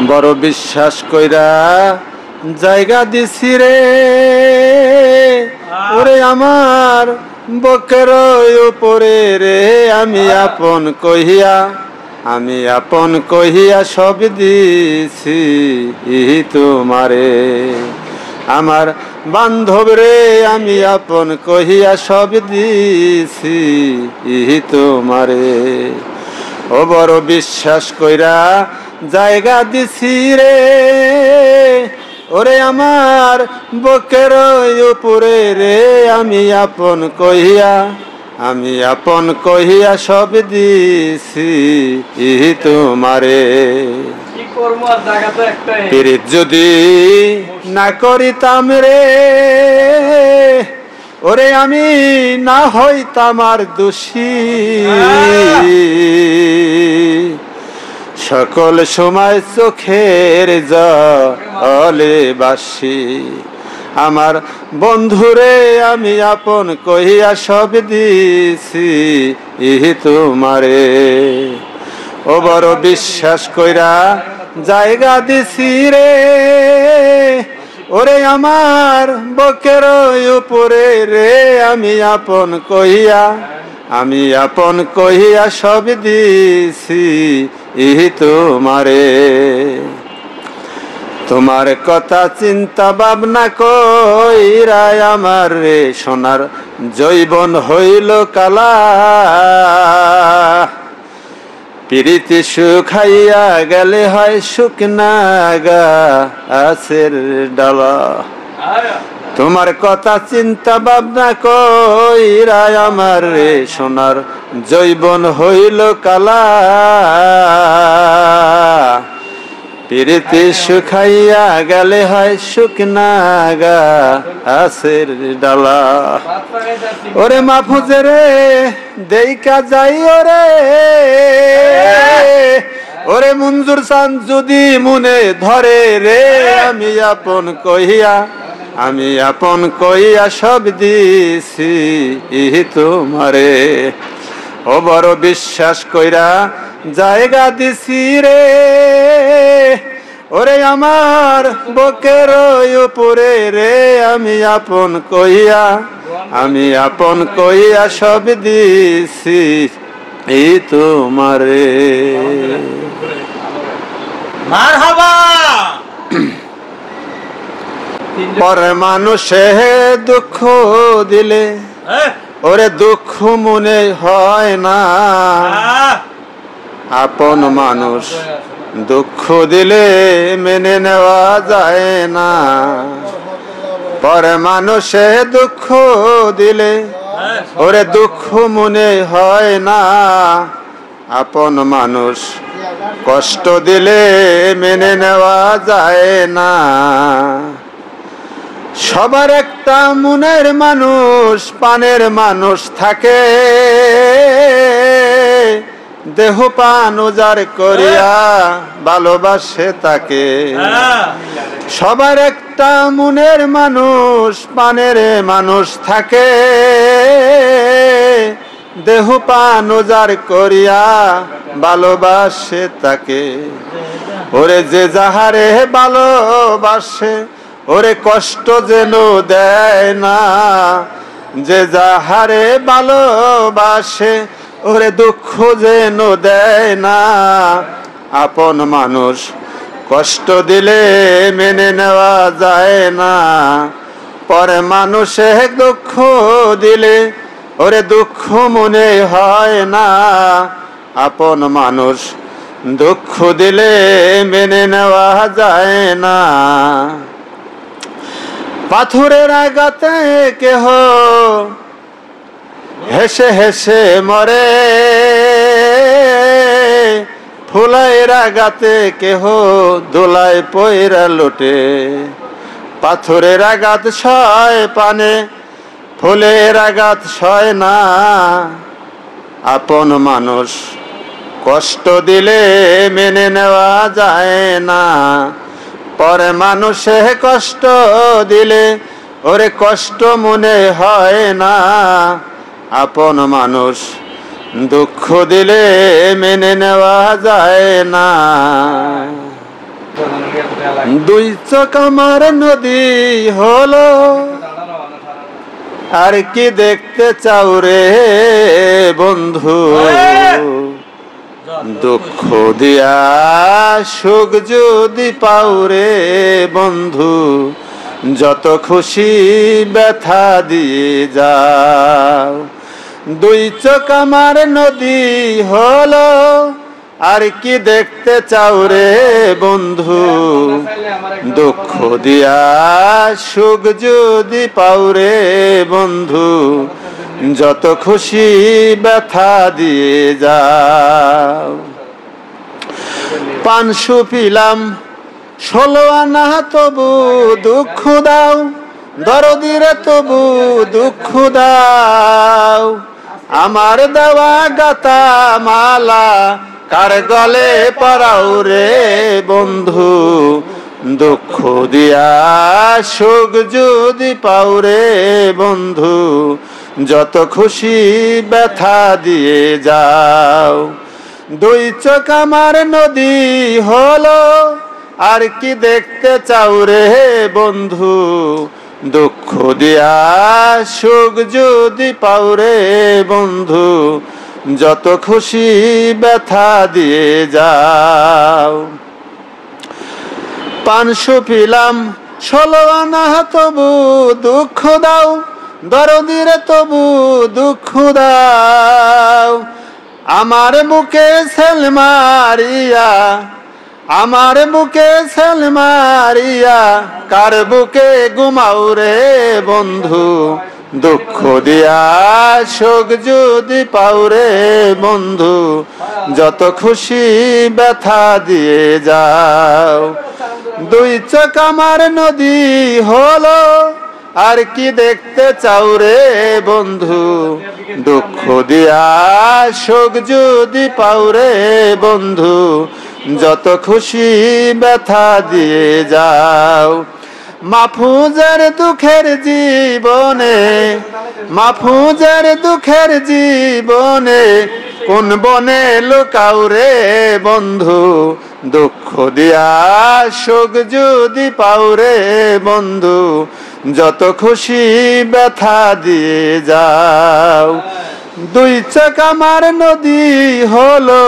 বড় বিশ্বাস কইরা জায়গা দিছি রে ওরে আমার বুকের উপরে রে আমি আপন কহিয়া সব দিছি তোমারে আমার বান্ধব রে আমি আপন কহিয়া সব দিছি তোমারে ও বড় বিশ্বাস কইরা জায়গা দিছি রে ওরে আমার বুকের উপরে রে আমি আপন কহিয়া সব দিছি তোমারে পীড়িত যদি না করিতাম রে ওরে আমি না হইতাম আর দোষী সকল সময় চোখের জলে বাসি আমার বন্ধুরে আমি আপন কহিয়া সব দিছি তোমারে ও বড় বিশ্বাস কইরা জায়গা দিছি রে ওরে আমার বুকের উপরে রে আমি আপন কহিয়া সব দিছি তোমারে তোমার কথা চিন্তা ভাবনা কইরা আমার রে সোনার জৈবন হইল কালা প্রীতি শুকাইয়া গেলে হয় শুকনা গাছের ডালা তোমার কথা চিন্তা ভাবনা কইরা আমার রে সোনার জৈবন হইল কালা প্রীতি শুকাইয়া গেলে হয় শুকনা গাছের ডালা ওরে মাহফুজে রে দেইকা যাই ওরে মঞ্জুর চান যদি মনে ধরে রে আমি আপন কহিয়া সব দিছি তোমারে ও বড় বিশ্বাস কইরা জায়গা দিছি রে ওরে আমার বুকের উপরে রে আমি আপন কহিয়া সব দিছি তোমারে মারহাবা পরে মানুষে দুঃখ দিলে ওরে দুঃখ মনে হয় না আপন মানুষ দুঃখ দিলে মেনে নেওয়া যায় না পরে মানুষে দুঃখ দিলে ওরে দুঃখ মনে হয় না আপন মানুষ কষ্ট দিলে মেনে নেওয়া যায় না সবার একটা মনের মানুষ পানের মানুষ থাকে দেহ পান উজাড় করিয়া ভালোবাসে তাকে সবার একটা মনের মানুষ পানের মানুষ থাকে দেহ পান উজাড় করিয়া ভালোবাসে তাকে ওরে যে যাহারে ভালোবাসে ওরে কষ্ট যেন দেয় না যে যাহারে ভালোবাসে ওরে দুঃখ যেন দেয় না আপন মানুষ কষ্ট দিলে মেনে নেওয়া যায় না পরে মানুষে দুঃখ দিলে ওরে দুঃখ মনে হয় না আপন মানুষ দুঃখ দিলে মেনে নেওয়া যায় না পাথরের আঘাতে কেহ হেসে হেসে মরে ফুলের আঘাতে কেহ দোলায় পয়রা লোটে পাথরের আঘাত সয় পানে ফুলের আঘাত সয় না আপন মানুষ কষ্ট দিলে মেনে নেওয়া যায় না পরে মানুষে কষ্ট দিলে ওরে কষ্ট মনে হয় না আপন মানুষ দুঃখ দিলে মেনে নেওয়া যায় না দুই চোখ আমার নদী হলো, আর কি দেখতে চাও রে বন্ধু? দুঃখ দিয়া সুখ যদি পাও রে বন্ধু, যত খুশি ব্যথা দিয়ে যাও। দুই চোখ আমার নদী হলো, আর কি দেখতে চাও রে বন্ধু? দুঃখ দিয়া সুখ যদি পাও রে বন্ধু, যত খুশি ব্যথা দিয়ে যাও। পানশু পিলাম 16 আনা তবু দুঃখ দাও, দরদিরে তবু দুঃখ দাও। আমার দেওয়া গাতা মালা কার গলে পরাও রে বন্ধু, দুঃখ দিয়া সুখ যদি পাও রে বন্ধু, যত খুশি ব্যথা দিয়ে যাও। দুই চোখ আমার নদী হলো, আর কি দেখতে চাও রে বন্ধু? দুঃখ দিয়া সুখ যদি পাও রে বন্ধু, যত খুশি ব্যথা দিয়ে যাও। পানশু পিলাম 16 আনা তবু দুঃখ দাও, দরদিরে তবু দুঃখ দাও। আমার বুকে সেল মারিয়া, আমার বুকে সেল মারিয়া কার বুকে ঘুমাও রে বন্ধু, দুঃখ দিয়া সুখ যদি পাও রে বন্ধু, যত খুশি ব্যথা দিয়ে যাও। দুই চোখ আমার নদী হলো, আর কি দেখতে চাও রে বন্ধু? দুঃখ দিয়া সুখ যদি পাও রে বন্ধু, যত খুশি ব্যথা দিয়ে যাও। মাহফুজের দুঃখের জীবনে, মাহফুজের দুঃখের জীবনে কোন বনে লুকাও রে বন্ধু, দুঃখ দিয়া সুখ যদি পাও রে বন্ধু, যত খুশি ব্যথা দিয়ে যাও। দুই চোখ আমার নদী হলো,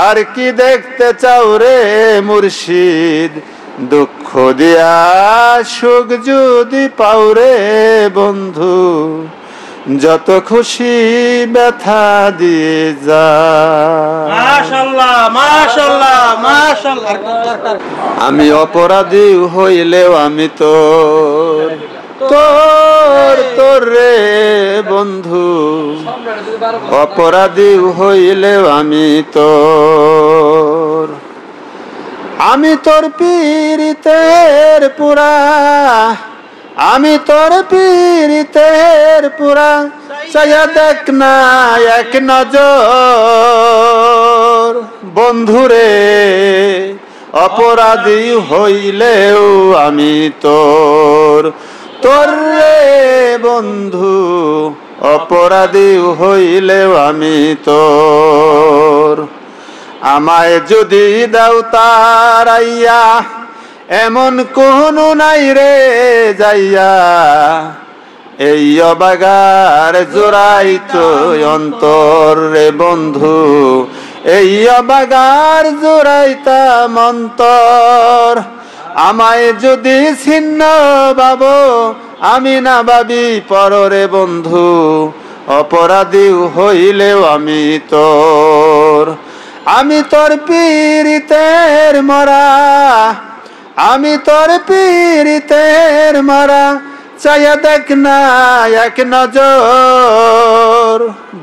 আর কি দেখতে চাও রে মুর্শিদ? দুঃখ দিয়া সুখ যদি পাও রে বন্ধু, যত খুশি ব্যথা দিয়ে যাও। মাশাআল্লাহ মাশাআল্লাহ মাশাআল্লাহ। আমি অপরাধী হইলেও আমি তোর, তোর তোর রে বন্ধু। অপরাধী হইলেও আমি তোর, আমি তোর পীড়িতের পুরা, আমি তোর পীড়িতের পুরা। চাইয়া দেখ না এক নজর বন্ধুরে, অপরাধী হইলেও আমি তোর, তোর রে বন্ধু। অপরাধী হইলেও আমি তোর। আমায় যদি দাও তারাইয়া, এমন কোন নাই রে যাইয়া, এই অবাগার জোড়াই তো অন্তর রে বন্ধু, এই অবাগার জোড়াইতাম অন্তর। আমায় যদি ছিন্ন ভাবো, আমি না ভাবি পররে বন্ধু, অপরাধী হইলেও আমি তোর। আমি তোর পীড়িতের মরা, আমি তোর পীড়িতের মরা। চাইয়া দেখ না এক নজর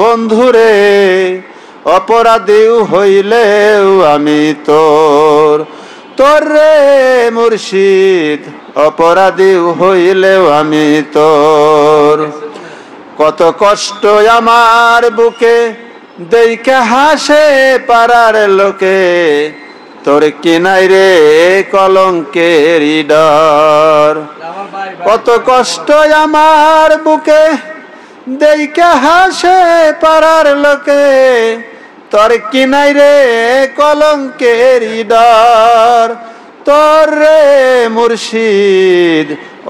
বন্ধুরে, অপরাধী হইলেও আমি তোর, তোর রে মুর্শিদ। অপরাধী হইলেও আমি তোর। কত কষ্ট আমার বুকে দেইকে হাসে পাড়ার লোকে, তোর কিনাই রে কলঙ্কের ডর। কত কষ্ট আমার বুকে দেইকে হাসে পাড়ার লোকে, তোর কিনাই রে কলঙ্কের ডর। তোর রে মুর্শিদ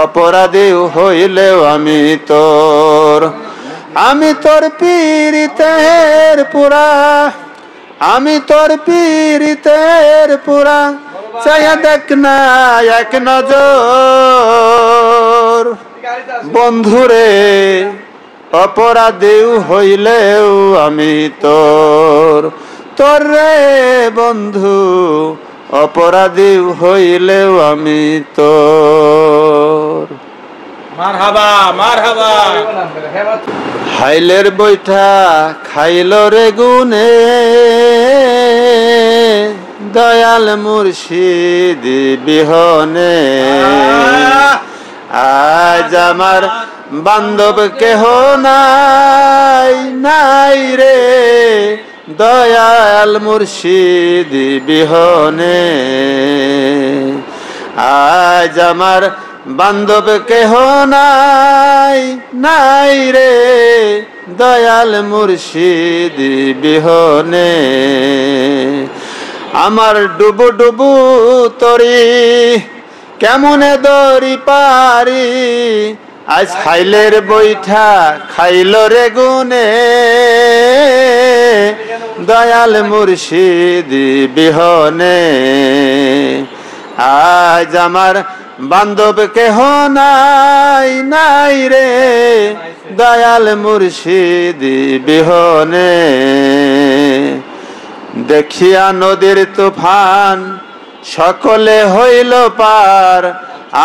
অপরাধী হইলেও আমি তোর পীড়িতের পুরা, আমি তোর পীড়িতের পুরা, চাইয়া দেখ না এক নজর। বন্ধুরে অপরাধী হইলেও আমি তোর রে বন্ধু, অপরাধী হইলেও আমি তোর। মারহাবা মারহাবা। হাইলের বৈঠা খাইল রে গুনে, দয়াল মুর্শিদ বিহনে। আজ আমার বান্ধব কেহ নাই রে, দয়াল মুর্শিদ বিহনে। আজ আমার বান্ধব কেহ নাই রে, দয়াল মুর্শিদ বিহনে। আমার ডুবু ডুবু তরি কেমনে দরি পারি, আজ হাইলের বৈঠা খাইল রে গুনে, দয়াল মুর্শিদ বিহনে। আজ আমার বান্ধব কেহ নাই রে, দয়াল মুর্শিদ বিহনে। দেখিয়া নদীর তুফান সকলে হইল পার,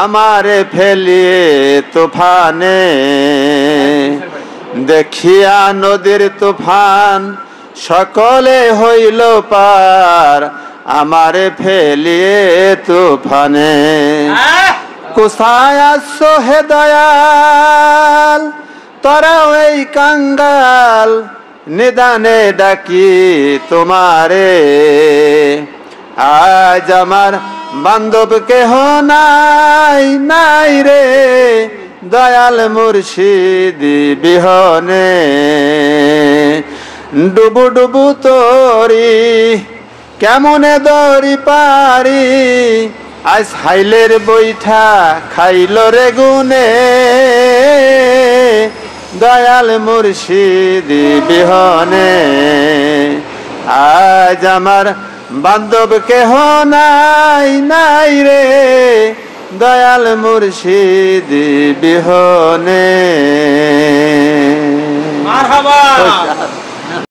আমারে ফেলিয়ে তুফানে। দেখিয়া নদীর তুফান সকলে হইল পার, আমারে ফেলিয়ে তুফানে। কোথায় আসছো হে দয়াল, তোরাও এই কাঙ্গাল, নিদানে ডাকি তোমারে। আজ আমার বান্ধব কেহ নাই রে, দয়াল মুর্শিদ বিহনে। ডুবু ডুবু তরি কেমনে দরি পারি, আজ হাইলের বৈঠা খাইল রে গুনে, দয়াল মুর্শিদ বিহনে। আজ আমার বান্ধব কেহ নাই রে, দয়াল মুর্শিদ বিহনে। মারহাবা।